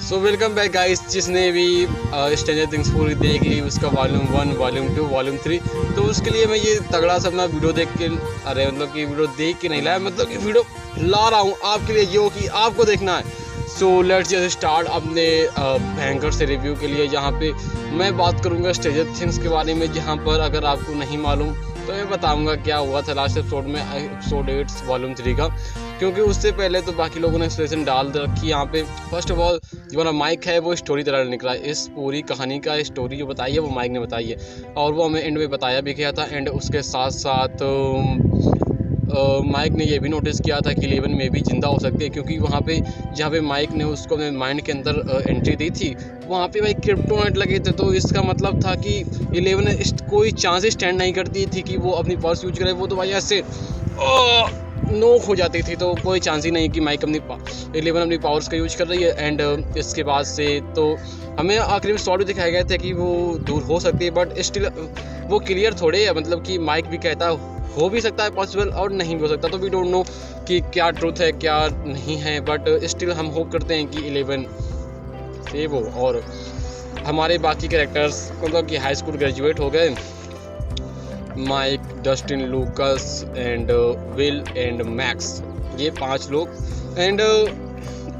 So welcome back guys. जिसने भी stranger things पूरी देख ली, उसका वॉल्यूम 1, वॉल्यूम 2, वॉल्यूम 3, तो उसके लिए मैं ये तगड़ा सा अपना वीडियो देख के मतलब कि वीडियो देख के नहीं लाया, मतलब कि वीडियो ला रहा हूँ आपके लिए जो कि आपको देखना है। सो लेट्स जस्ट स्टार्ट अपने भयंकर से रिव्यू के लिए, जहाँ पे मैं बात करूँगा स्ट्रेंजर थिंग्स के बारे में, जहाँ पर अगर आपको नहीं मालूम तो मैं बताऊंगा क्या हुआ था लास्ट एपिसोड में, एपिसोड 8 वॉल्यूम 3 का, क्योंकि उससे पहले तो बाकी लोगों ने एक्सप्रेशन डाल रखी यहाँ पे। फर्स्ट ऑफ ऑल जो हमारा माइक है वो स्टोरी तरह निकला, इस पूरी कहानी का स्टोरी जो बताई है वो माइक ने बताई है, और वो हमें एंड में बताया भी गया था। एंड उसके साथ साथ माइक ने ये भी नोटिस किया था कि 11 में भी जिंदा हो सकती है, क्योंकि वहाँ पे जहाँ पे माइक ने उसको अपने माइंड के अंदर एंट्री दी थी, वहाँ पे भाई क्रिप्टोनाइट लगे थे। तो इसका मतलब था कि 11 कोई चांस स्टैंड नहीं करती थी कि वो अपनी पावर्स यूज करे, वो तो भाई ऐसे नोक हो जाती थी, तो कोई चांस ही नहीं कि माइक 11 अपनी पावर्स का यूज कर रही है। एंड इसके बाद से तो हमें आखिरी में शॉर्ट भी दिखाया गया था कि वो दूर हो सकती है, बट स्टिल वो क्लियर थोड़े है, मतलब कि माइक भी कहता हो भी सकता है पॉसिबल और नहीं भी हो सकता, तो वी डोंट नो कि क्या ट्रूथ है क्या नहीं है, बट स्टिल हम होप करते हैं कि 11 से वो और हमारे बाकी कैरेक्टर्स मतलब कि हाई स्कूल ग्रेजुएट हो गए, Mike, Dustin, Lucas and Will and Max, ये 5 लोग। एंड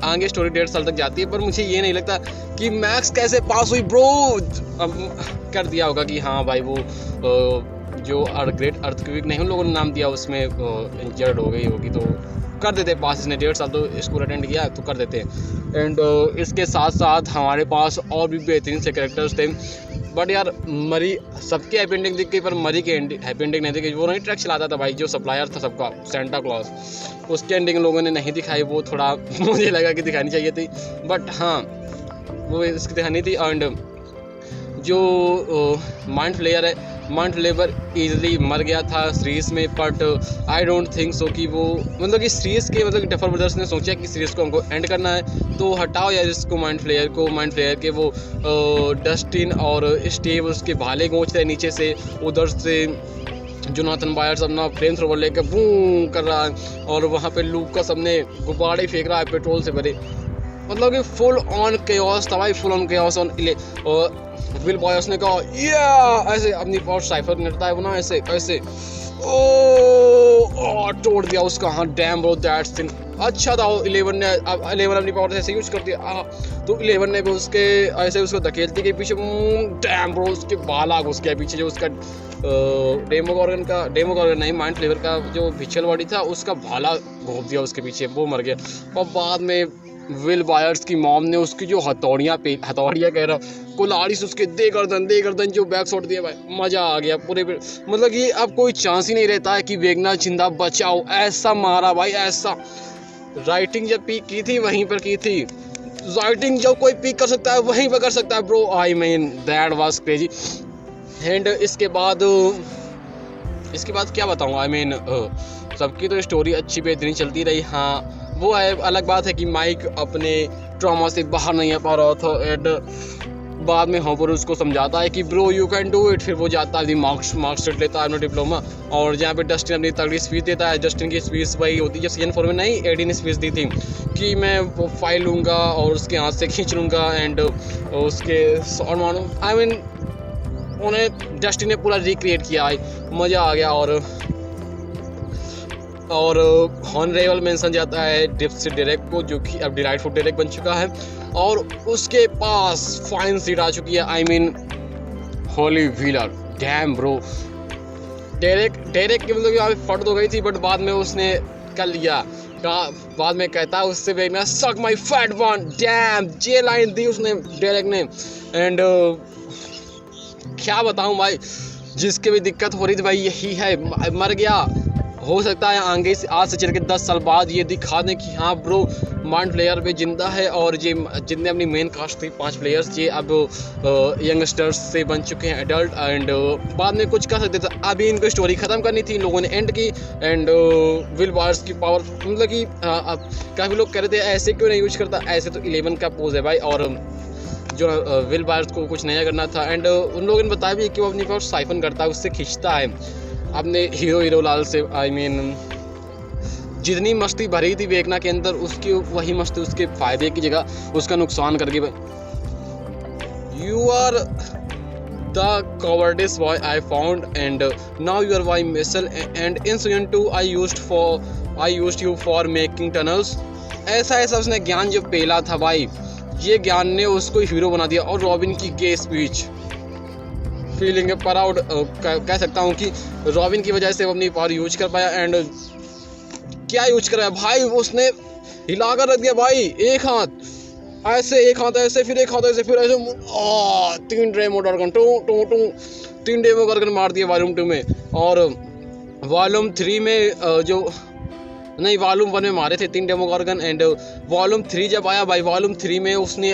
आगे स्टोरी 1.5 साल तक जाती है, पर मुझे ये नहीं लगता कि मैक्स कैसे पास हुई ब्रो। अब कर दिया होगा कि हाँ भाई वो जो ग्रेट अर्थक्वेक नहीं उन लोगों ने नाम दिया, उसमें इंजर्ड हो गई होगी, तो कर देते पास। इसने 1.5 साल तो स्कूल अटेंड किया तो कर देते हैं। एंड इसके साथ साथ हमारे पास और भी बेहतरीन से कैरेक्टर्स थे, बट यार मरी सबके हैप्पी एंडिंग दिख गई, पर मरी के हैप्पी एंडिंग नहीं दिखी। वो नहीं ट्रक चलाता था भाई, जो सप्लायर था सबका, सेंटा क्लॉज, उसकी एंडिंग लोगों ने नहीं दिखाई, वो थोड़ा मुझे लगा कि दिखानी चाहिए थी, बट हाँ वो इसकी दिखानी थी। एंड जो माइंड फ्लेयर है, माइंड फ्लेवर ईजिली मर गया था सीरीज़ में, but I don't think so कि वो मतलब कि सीरीज़ के मतलब कि डफर ब्रदर्स ने सोचा कि सीरीज़ को हमको एंड करना है, तो हटाओ यार इसको माइंड फ्लेयर के वो डस्टिन और स्टीव उसके भाले गोंच रहे नीचे से, उधर से जोनाथन बायर्स अपना फ्लेम थ्रोवर लेकर बूम कर रहा है, और वहाँ पे लूक का सबने गुब्बारे फेंक रहा है पेट्रोल से भरे, मतलब कि फुल ऑन केओस था भाई, फुल ऑन केओस ऑन। और विल बॉयर्स ने कहा या ऐसे अपनी पावर साइफर करता है वो ना, ऐसे ऐसे ओ तोड़ दिया उसका, हाँ डैम ब्रो दैट्स थिंग अच्छा था। 11 अपनी पावर ऐसे यूज करती है, तो 11 ने भी उसके ऐसे उसको धकेलती के पीछे डैम ब्रो उसके बाल आग उसके पीछे, जो उसका डेमोगॉर्गन नहीं, माइंड फ्लेवर का जो विचुअल बॉडी था उसका भाला घोंप दिया उसके पीछे, वो मर गया। और बाद में विल बायर्स की मॉम ने उसकी जो हथौड़ियाँ कह रहा कुल्हाड़ी से उसके दे गर्दन जो बैक शॉट दिया भाई, मज़ा आ गया पूरे मतलब कि अब कोई चांस ही नहीं रहता है कि वेगना जिंदा बचाओ, ऐसा मारा भाई ऐसा। राइटिंग जब पीक की थी वहीं पर की थी, राइटिंग जब कोई पीक कर सकता है वहीं पर कर सकता है bro, I mean that was crazy. And इसके बाद क्या बताऊँ, आई मीन सबकी तो स्टोरी अच्छी बेहतरीन चलती रही। हाँ वो है अलग बात है कि माइक अपने ट्रॉमा से बाहर नहीं आ पा रहा था, एंड बाद में हॉपर उसको समझाता है कि bro you can do it, फिर वो जाता है मार्क्सशीट लेता है अपना डिप्लोमा, और जहाँ पे डस्टिन अपनी तगड़ी स्पीच देता है। डस्टिन की स्पीच वही होती है जब सीजन 4 में नहीं एडी ने स्पीच दी थी कि मैं वो फाइल लूँगा और उसके हाथ से खींच लूँगा एंड उसके शॉट मारूँ, आई मीन उन्हें डस्टिन ने पूरा रिक्रिएट किया है, मज़ा आ गया। और हॉनरेबल मेंशन जाता है डिप्स डायरेक्ट को, जो कि अब डिलाइटफुल डायरेक्ट बन चुका है, और उसके पास फाइन सीट आ चुकी है, I mean Holi wheeler, damn bro. Direct की मतलब यहाँ पे फट तो गई थी, बट बाद में उसने कर लिया, बाद में कहता है उससे देखना सक माई फैट वन, डैम जे लाइन दी उसने डायरेक्ट ने। एंड क्या बताऊँ भाई, जिसके भी दिक्कत हो रही थी भाई यही है, मर गया। हो सकता है आगे से आज से चल के 10 साल बाद ये दिखा दें कि हाँ ब्रो माइंड प्लेयर पे जिंदा है, और ये जितने अपनी मेन कास्ट थी 5 प्लेयर्स ये अब यंगस्टर्स से बन चुके हैं एडल्ट, एंड बाद में कुछ कर सकते थे। अभी इनको स्टोरी ख़त्म करनी थी, लोगों ने एंड की। एंड विल बायर्स की पावर मतलब कि काफ़ी लोग कह रहे थे ऐसे क्यों नहीं यूज करता, ऐसे तो 11 का पोज है भाई, और जो विल बायर्स को कुछ नया करना था। एंड उन लोगों ने बताया भी कि वो अपनी पावर साइफन करता है, उससे खींचता है अपने हीरो लाल से, आई मीन जितनी मस्ती भरी थी वेगना के अंदर, उसकी वही मस्ती उसके फायदे की जगह उसका नुकसान करके। You are the cowardice boy I found, and now you are my missile, and in season 2 I used you for making tunnels। ऐसा उसने ज्ञान जो पेला था भाई, ये ज्ञान ने उसको हीरो बना दिया। और रॉबिन की गे स्पीच, फीलिंग प्राउड कह सकता हूँ कि रॉबिन की वजह से वो अपनी पावर यूज कर पाया। एंड क्या यूज कर पाया भाई, उसने हिला कर रख दिया भाई, एक हाथ ऐसे, एक हाथ ऐसे, फिर एक हाथ ऐसे, फिर ऐसे, 3 demo gun to 3 demo gun मार दिया वॉल्यूम 2 में। और वॉल्यूम 3 में नहीं, वॉल्यूम 1 में मारे थे 3 डेमो गन। एंड वॉल्यूम 3 जब आया भाई, वॉल्यूम 3 में उसने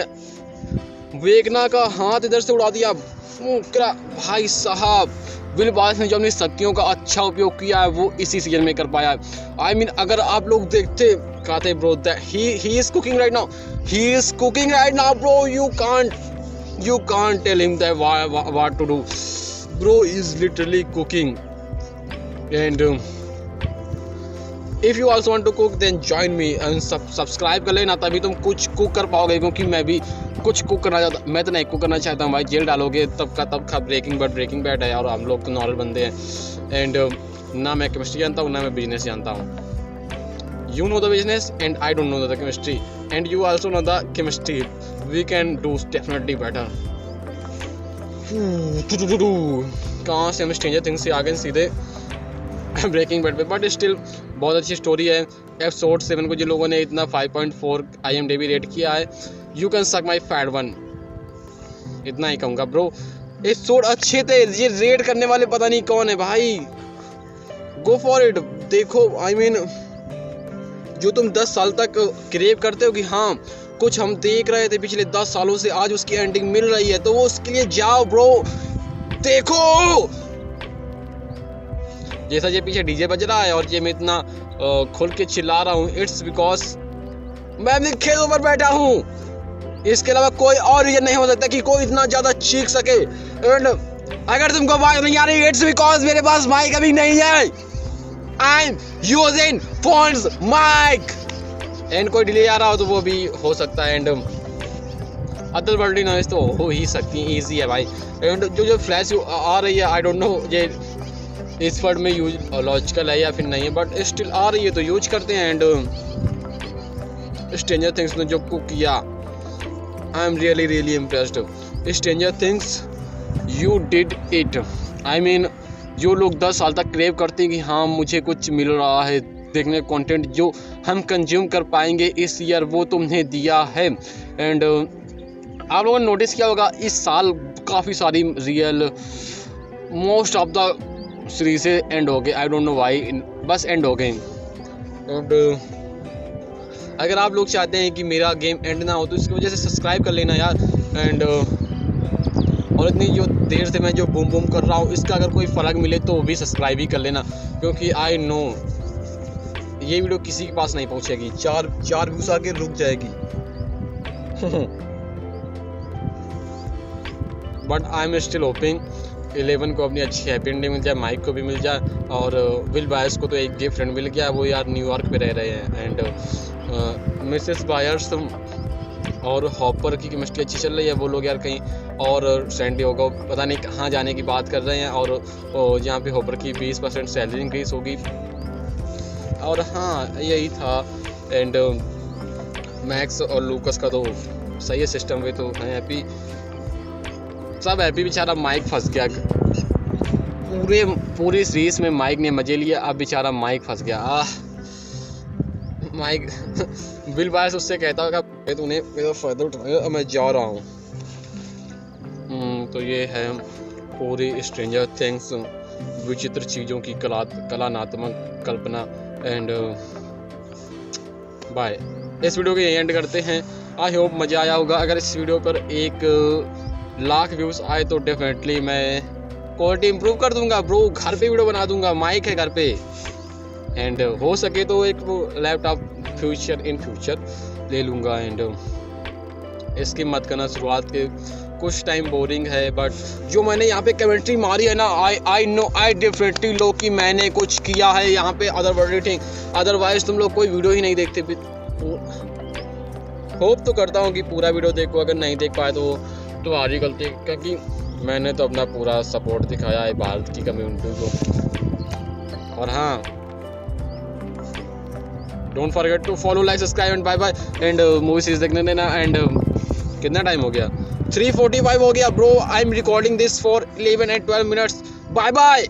वेगना का हाथ इधर से उड़ा दिया भाई साहब। विल बायस ने जो अपनी शक्तियों का अच्छा उपयोग किया है वो इसी सीजन में कर पाया है। I mean, अगर आप लोग देखते कहते bro that he is cooking right now, he is cooking right now bro, you can't tell him that what to do, bro is literally cooking। and if you also want to cook then join me and subscribe कर लेना, तभी तुम कुछ cook कर पाओगे, क्योंकि मैं भी कुछ कुक करना चाहता, मैं तो नहीं कुक करना चाहता हूँ भाई। जेल डालोगे तब का ब्रेकिंग बैड है, और हम लोग तो नॉर्मल बंदे हैं। एंड ना मैं केमिस्ट्री जानता हूँ, ना मैं बिजनेस जानता हूँ। You know the business and I don't know the chemistry, and you also know the chemistry, we can do definitely better. कहाँ से हम स्ट्रेंजर थिंग्स से आ गए सीधे ब्रेकिंग बैड पे, बट स्टिल बहुत अच्छी स्टोरी है। एपिसोड 7 को जिन लोगों ने इतना 5.4 IMDb रेट किया है, यू कैन सक माई फैट वन, इतना ही कहूँगा ब्रो। एपिसोड अच्छे थे, ये रेट करने वाले पता नहीं कौन है भाई, गो फॉर इट। देखो आई मीन, जो तुम 10 साल तक क्रेव करते हो कि हाँ कुछ हम देख रहे थे पिछले 10 सालों से, आज उसकी एंडिंग मिल रही है, तो वो उसके लिए जाओ ब्रो, देखो। जैसा ये पीछे डीजे बज रहा है और ये मैं इतना खुल के चिल्ला रहा हूँ, इट्स बिकॉज मैं अपने खेतों पर बैठा हूँ। इसके अलावा कोई और रीजन नहीं हो सकता कि कोई इतना ज़्यादा चीख सके। एंड अगर तुमको आवाज नहीं आ रही, इट्स बिकॉज मेरे पास माइक अभी नहीं है, I am using phones mic. And कोई डिले आ रहा हो तो वो भी हो सकता है। एंड अदर वर्ल्ड नॉइस तो हो ही सकती है, ईजी है भाई। एंड जो फ्लैश आ रही है, आई डोंट नो ये इस वर्ड में यूज लॉजिकल है या फिर नहीं है, बट स्टिल आ रही है तो यूज करते हैं। एंड स्ट्रेंजर थिंग्स ने जो कुक किया, I am really impressed. Stranger things you did it. I mean, जो लोग 10 साल तक क्रेव करते हैं कि हाँ मुझे कुछ मिल रहा है देखने कंटेंट जो हम कंज्यूम कर पाएंगे इस ईयर, वो तुमने दिया है। एंड आप लोगों ने नोटिस किया होगा इस साल काफ़ी सारी real most of the series से एंड हो गए, आई डोंट नो व्हाई, बस एंड हो गए। एंड अगर आप लोग चाहते हैं कि मेरा गेम एंड ना हो तो इसकी वजह से सब्सक्राइब कर लेना यार। एंड और इतनी जो देर से मैं जो बूम बूम कर रहा हूँ, इसका अगर कोई फ़र्क मिले तो भी सब्सक्राइब ही कर लेना, क्योंकि आई नो ये वीडियो किसी के पास नहीं पहुँचेगी, 4 व्यूज़ आके रुक जाएगी। But I am still hopping 11 को अपनी अच्छी हैप्पी एंडिंग मिल जाए, माइक को भी मिल जाए, और विल बायर्स को तो एक गे फ्रेंड मिल गया, वो यार न्यूयॉर्क पे रह रहे हैं। एंड मिसेस बायर्स और हॉपर की केमिस्ट्री अच्छी चल रही है, वो लोग यार कहीं और सैंडी होगा पता नहीं कहाँ जाने की बात कर रहे हैं, और जहाँ पे हॉपर की 20% सैलरी इंक्रीज होगी। और हाँ यही था। एंड मैक्स और लूकस का तो सही है सिस्टम, वे तो हैं हैप्पी, सब हैप्पी। बेचारा माइक फंस गया, पूरी सीरीज में माइक ने मजे लिए, अब बेचारा माइक फंस गया। माइक विल बायर्स उससे कहता होगा तूने मेरा फ़ायदा उठाया, अब मैं जा रहा हूँ। तो ये है पूरी स्ट्रेंजर थिंग्स, विचित्र चीज़ों की कलात्मक कल्पना। एंड बाय, इस वीडियो को यही एंड करते हैं। आई होप मज़ा आया होगा। अगर इस वीडियो पर 1 लाख व्यूज़ आए तो डेफिनेटली मैं क्वालिटी इंप्रूव कर दूंगा ब्रो, घर पे वीडियो बना दूंगा, माइक है घर पे। एंड हो सके तो एक लैपटॉप फ्यूचर ले लूँगा। एंड इसकी मत करना शुरुआत के कुछ टाइम बोरिंग है, बट जो मैंने यहाँ पे कमेंट्री मारी है ना, आई डेफिनेटली नो कि मैंने कुछ किया है यहाँ पे अदरवाइज तुम लोग कोई वीडियो ही नहीं देखते। होप तो करता हूँ कि पूरा वीडियो देखो, अगर नहीं देख पाए तो तुम्हारी गलती, क्योंकि मैंने तो अपना पूरा सपोर्ट दिखाया है भारत की कम्युनिटी को। और हाँ, don't forget to follow, like, subscribe and bye bye. And movie series देखने देना। एंड कितना टाइम हो गया? 3:45 हो गया bro. I am recording this for 11 and 12 minutes. Bye bye.